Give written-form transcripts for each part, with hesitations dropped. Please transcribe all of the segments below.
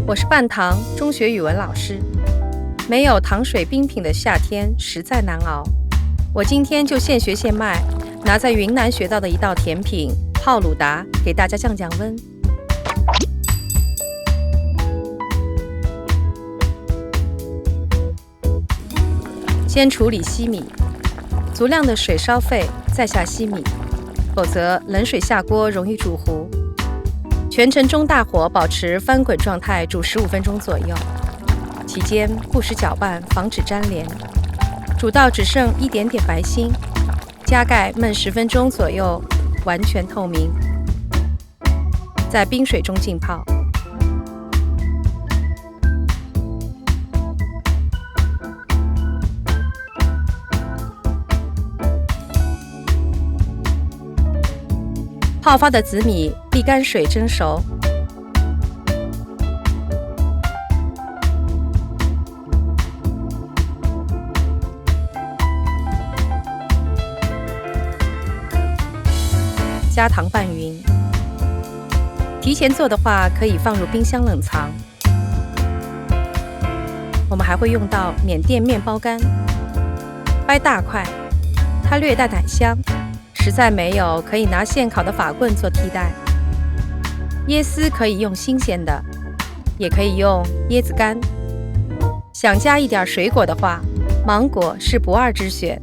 我是半糖中学语文老师。没有糖水冰品的夏天实在难熬，我今天就现学现卖，拿在云南学到的一道甜品泡鲁达给大家降降温。先处理西米，足量的水烧沸，再下西米，否则冷水下锅容易煮糊。全程中大火保持翻滚状态煮15分钟左右，期间不时搅拌，防止粘连。煮到只剩一点点白心，加盖焖10分钟左右，完全透明。在冰水中浸泡。泡发的紫米沥干水蒸熟，加糖拌匀。提前做的话，可以放入冰箱冷藏。我们还会用到缅甸面包干，掰大块，它略带奶香。实在没有，可以拿现烤的法棍做替代。椰丝可以用新鲜的，也可以用椰子干。想加一点水果的话，芒果是不二之选。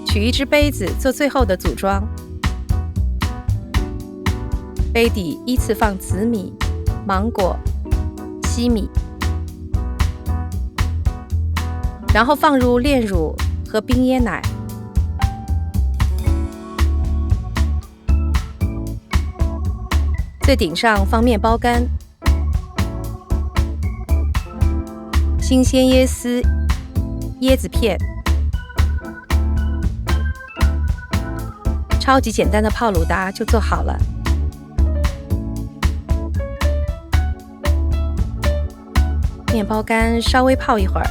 取一只杯子做最后的组装，杯底依次放紫米、芒果、西米，然后放入炼乳和冰椰奶，最顶上放面包干、新鲜椰丝、椰子片。超级简单的泡鲁达就做好了。面包干稍微泡一会儿，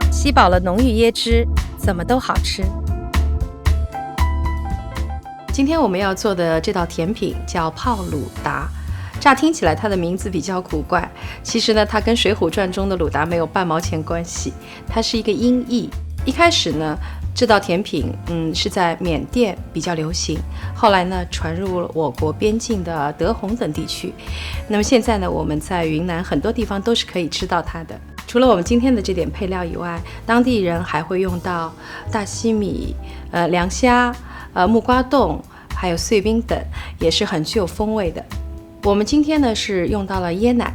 吸饱了浓郁椰汁，怎么都好吃。今天我们要做的这道甜品叫泡鲁达，乍听起来它的名字比较古怪，其实呢，它跟《水浒传》中的鲁达没有半毛钱关系，它是一个音译。一开始呢，这道甜品是在缅甸比较流行，后来呢传入了我国边境的德宏等地区。那么现在呢，我们在云南很多地方都是可以吃到它的。除了我们今天的这点配料以外，当地人还会用到大西米、凉虾、木瓜冻，还有碎冰等，也是很具有风味的。我们今天呢是用到了椰奶，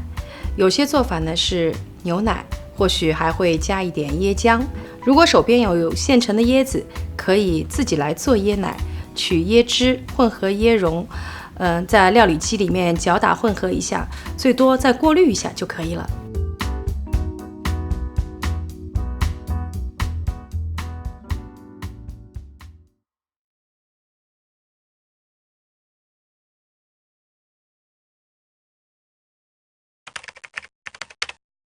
有些做法呢是牛奶，或许还会加一点椰浆。如果手边有现成的椰子，可以自己来做椰奶，取椰汁混合椰蓉，在料理机里面搅打混合一下，最多再过滤一下就可以了。